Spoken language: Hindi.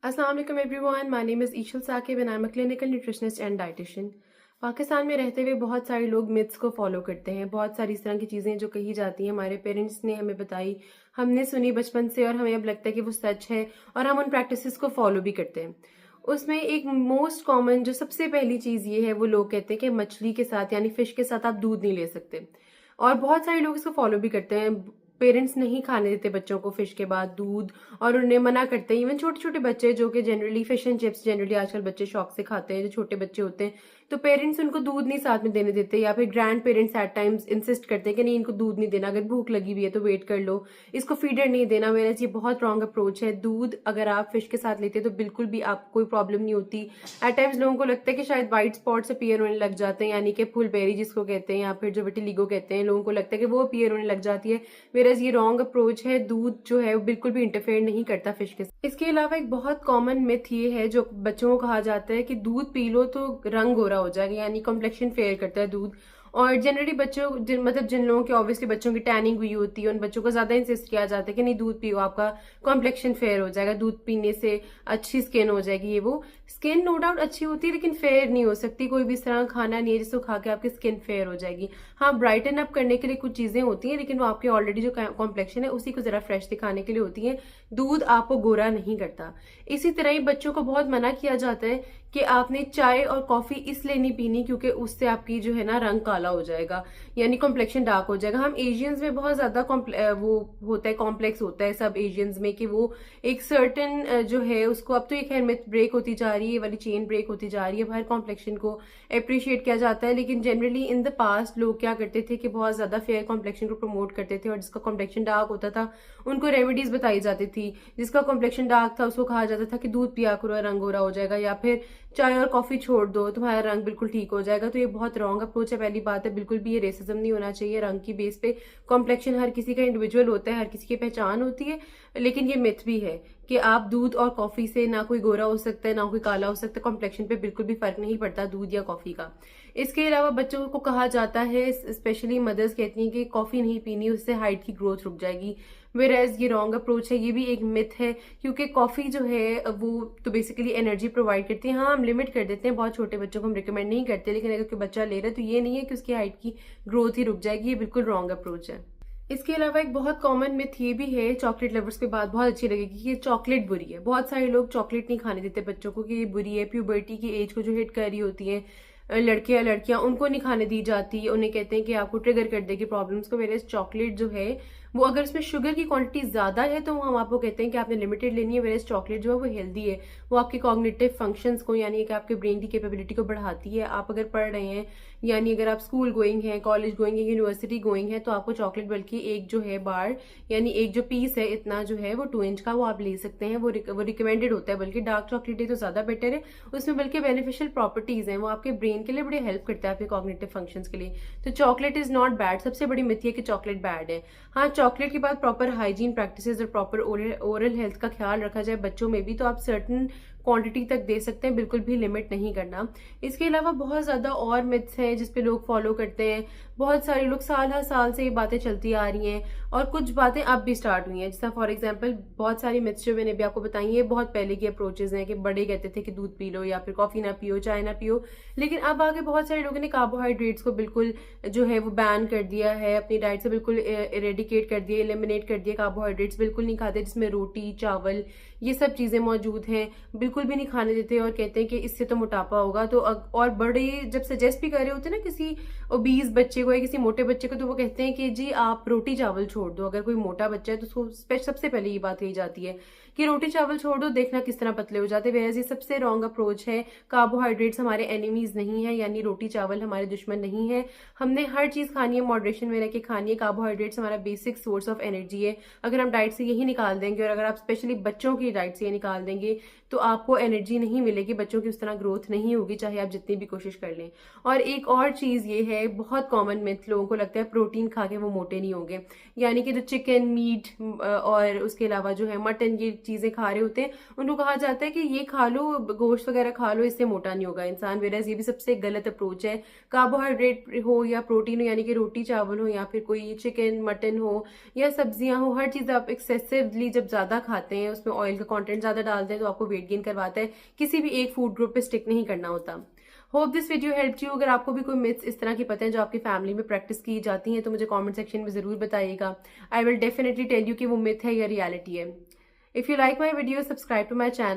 अस्सलाम वालेकुम everyone, my name is Ishal Saqib and I am a clinical nutritionist and dietitian. Pakistan में रहते हुए बहुत सारे लोग मिथ्स को फॉलो करते हैं। बहुत सारी इस तरह की चीज़ें जो कही जाती हैं हमारे पेरेंट्स ने हमें बताई, हमने सुनी बचपन से और हमें अब लगता है कि वो सच है और हम उन प्रैक्टिसेस को फॉलो भी करते हैं। उसमें एक मोस्ट कॉमन जो सबसे पहली चीज़ ये है, वो लोग कहते हैं कि मछली के साथ यानी फिश के साथ आप दूध नहीं ले सकते। और बहुत सारे लोग इसको फॉलो भी करते हैं। पेरेंट्स नहीं खाने देते बच्चों को फिश के बाद दूध और उन्हें मना करते हैं। इवन छोटे छोटे बच्चे जो कि generally fish and chips generally आजकल बच्चे शौक से खाते हैं, जो छोटे बच्चे होते हैं, तो पेरेंट्स उनको दूध नहीं साथ में देने देते, या फिर grand parents at times insist करते हैं कि नहीं, इनको दूध नहीं देना, अगर भूख लगी हुई है तो वेट कर लो, इसको फीडर नहीं देना। मेरा ये बहुत रॉन्ग अप्रोच है। दूध अगर आप फिश के साथ लेते हैं तो बिल्कुल भी आपको कोई प्रॉब्लम नहीं होती। एट टाइम्स लोगों को लगता है कि शायद व्हाइट स्पॉट्स अपीयर होने लग जाते हैं, यानी कि फुलबेरी जिसको कहते हैं, या फिर जो विटिलिगो कहते हैं, लोगों को लगता है कि वो अपीयर होने लग जाती है। मेरा ये रॉन्ग अप्रोच है। दूध जो है वो बिल्कुल भी इंटरफेयर नहीं करता फिश के साथ। इसके अलावा एक बहुत कॉमन मिथ ये है जो बच्चों को कहा जाता है कि दूध पी लो तो रंग गोरा हो जाएगा, यानी कॉम्प्लेक्शन फेयर करता है दूध। और जनरली बच्चों मतलब जिन लोगों की ऑब्वियसली बच्चों की टैनिंग हुई होती है, उन बच्चों को ज्यादा इंसिस्ट किया जाता है कि नहीं, दूध पियो, आपका कॉम्प्लेक्शन फेयर हो जाएगा, दूध पीने से अच्छी स्किन हो जाएगी। ये वो स्किन नो डाउट अच्छी होती है, लेकिन फेयर नहीं हो सकती। कोई भी इस तरह खाना नहीं है जिसको खा के आपकी स्किन फेयर हो जाएगी। हाँ, ब्राइटन अप करने के लिए कुछ चीजें होती हैं, लेकिन वो आपके ऑलरेडी जो कॉम्प्लेक्शन है उसी को जरा फ्रेश दिखाने के लिए होती है। दूध आपको गोरा नहीं करता। इसी तरह ही बच्चों को बहुत मना किया जाता है कि आपने चाय और कॉफी इसलिए नहीं पीनी क्योंकि उससे आपकी जो है ना रंग काला हो जाएगा, यानी कॉम्प्लेक्शन डार्क हो जाएगा। हम एशियंस में बहुत ज्यादा वो होता है, कॉम्प्लेक्स होता है सब एशियंस में कि वो एक सर्टन जो है उसको, अब तो ये खैर मिथ ब्रेक होती जा रही है, ये वाली चेन ब्रेक होती जा रही है, हर कॉम्प्लेक्शन को अप्रिशिएट किया जाता है। लेकिन जनरली इन द पास्ट लोग क्या करते थे कि बहुत ज्यादा फेयर कॉम्प्लेक्शन को प्रमोट करते थे, और जिसका कॉम्प्लेक्शन डार्क होता था उनको रेमेडीज बताई जाती थी। जिसका कॉम्प्लेक्शन डार्क था उसको कहा जाता था कि दूध पिया करो, रंग गोरा हो जाएगा, या फिर चाय और कॉफी छोड़ दो, तुम्हारा रंग बिल्कुल ठीक हो जाएगा। तो ये बहुत रॉन्ग अप्रोच है। पहली बात है, बिल्कुल भी ये रेसिज्म नहीं होना चाहिए रंग की बेस पे। कॉम्प्लेक्शन हर किसी का इंडिविजुअल होता है, हर किसी की पहचान होती है। लेकिन ये मिथ भी है कि आप दूध और कॉफी से ना कोई गोरा हो सकता है ना कोई काला हो सकता है। कॉम्प्लेक्शन पे बिल्कुल भी फर्क नहीं पड़ता दूध या कॉफी का। इसके अलावा बच्चों को कहा जाता है, स्पेशली मदर्स कहती हैं कि कॉफी नहीं पीनी, उससे हाइट की ग्रोथ रुक जाएगी। वेयरएज ये रॉन्ग अप्रोच है, ये भी एक मिथ है, क्योंकि कॉफी जो है वो तो बेसिकली एनर्जी प्रोवाइड करती है। हाँ, हम लिमिट कर देते हैं, बहुत छोटे बच्चों को हम रिकमेंड नहीं करते, लेकिन अगर कोई बच्चा ले रहा है तो ये नहीं है कि उसकी हाइट की ग्रोथ ही रुक जाएगी। ये बिल्कुल रॉन्ग अप्रोच है। इसके अलावा एक बहुत कॉमन मिथ ये भी है, चॉकलेट लवर्स पे बात बहुत अच्छी लगेगी, कि ये चॉकलेट बुरी है। बहुत सारे लोग चॉकलेट नहीं खाने देते बच्चों को कि ये बुरी है। प्यूबर्टी की एज को जो हिट कर रही होती है लड़के या लड़कियां, उनको नहीं खाने दी जाती। उन्हें कहते हैं कि आपको ट्रिगर कर देगी प्रॉब्लम्स को। मेरे चॉकलेट जो है वो अगर उसमें शुगर की क्वांटिटी ज्यादा है तो हम आपको कहते हैं कि आपने लिमिटेड लेनी है। वेरे चॉकलेट जो है वो हेल्दी है, वो आपके कॉग्निटिव फंक्शंस को, यानी कि आपके ब्रेन की कैपेबिलिटी को बढ़ाती है। आप अगर पढ़ रहे हैं, यानी अगर आप स्कूल गोइंग हैं, कॉलेज गोइंग है, यूनिवर्सिटी गोइंग है, तो आपको चॉकलेट बल्कि एक जो है बार, यानी एक जो पीस है इतना जो है वो 2 इंच का, वो आप ले सकते हैं। वो रिकमेंडेड होता है, बल्कि डार्क चॉकलेट है तो ज्यादा बेटर है। उसमें बल्कि बेनिफिशियल प्रॉपर्टीज हैं, वो आपके ब्रेन के लिए बड़ी हेल्प करता है, आपके कॉग्निटिव फंक्शंस के लिए। तो चॉकलेट इज नॉट बैड। सबसे बड़ी मिथ है कि चॉकलेट बैड है। हाँ, चॉकलेट के बाद प्रॉपर हाइजीन प्रैक्टिसेस और प्रॉपर ओरल हेल्थ का ख्याल रखा जाए बच्चों में भी, तो आप सर्टन क्वांटिटी तक दे सकते हैं, बिल्कुल भी लिमिट नहीं करना। इसके अलावा बहुत ज्यादा और मिथ्स हैं जिसपे लोग फॉलो करते हैं। बहुत सारे लोग साल हर साल से ये बातें चलती आ रही हैं, और कुछ बातें अब भी स्टार्ट हुई हैं। जैसा फॉर एग्जांपल बहुत सारी मिथ्स जो मैंने भी आपको बताई है, बहुत पहले की अप्रोचेज हैं कि बड़े कहते थे कि दूध पी लो, या फिर कॉफी ना पियो, चाय ना पियो। लेकिन अब आगे बहुत सारे लोगों ने कार्बोहाइड्रेट्स को बिल्कुल जो है वो बैन कर दिया है, अपनी डाइट से बिल्कुल इरेडिकेट कर दिया, एलिमिनेट कर दिया। कार्बोहाइड्रेट्स बिल्कुल नहीं खाते, जिसमें रोटी, चावल, ये सब चीजें मौजूद हैं, बिल्कुल भी नहीं खाने देते, और कहते हैं कि इससे तो मोटापा होगा। तो और बड़े जब सजेस्ट भी कर रहे होते हैं ना किसी ओबीज बच्चे को या किसी मोटे बच्चे को, तो वो कहते हैं कि जी आप रोटी चावल छोड़ दो। अगर कोई मोटा बच्चा है तो उसको सबसे पहले ये बात कही जाती है कि रोटी चावल छोड़ दो, देखना किस तरह पतले हो जाते हैं। ये सबसे रॉन्ग अप्रोच है। कार्बोहाइड्रेट्स हमारे एनिमीज नहीं है, यानी रोटी चावल हमारे दुश्मन नहीं है। हमने हर चीज खानी है, मॉडरेशन में रह के खानी है। कार्बोहाइड्रेट्स हमारा बेसिक सोर्स ऑफ एनर्जी है। अगर हम डाइट से यही निकाल देंगे, और अगर आप स्पेशली बच्चों की डाइट से ये निकाल देंगे, तो आपको एनर्जी नहीं मिलेगी, बच्चों की उस तरह ग्रोथ नहीं होगी, चाहे आप जितनी भी कोशिश कर लें। और एक और चीज ये है, बहुत कॉमन मिथ, लोगों को लगता है प्रोटीन खा के वो मोटे नहीं होंगे, यानी कि जो चिकन, मीट और उसके अलावा जो है मटन, ये चीज़ें खा रहे होते हैं उनको कहा जाता है कि ये खा लो, गोश्त वगैरह खा लो, इससे मोटा नहीं होगा इंसान। वेराज ये भी सबसे गलत अप्रोच है। कार्बोहाइड्रेट हो या प्रोटीन हो, यानी कि रोटी चावल हो या फिर कोई चिकन मटन हो या सब्जियां हो, हर चीज़ आप एक्सेसिवली जब ज़्यादा खाते हैं, उसमें ऑयल का कंटेंट ज़्यादा डालते हैं तो आपको वेट गेन करवाता है। किसी भी एक फूड ग्रुप पे स्टिक नहीं करना होता। Hope this video help you. अगर आपको भी कोई मिथ्स इस तरह की पता है जो आपकी फैमिली में प्रैक्टिस की जाती हैं तो मुझे कमेंट सेक्शन में ज़रूर बताइएगा। I will definitely tell you कि वो मिथ है या रियलिटी है। If you like my video, subscribe to my channel.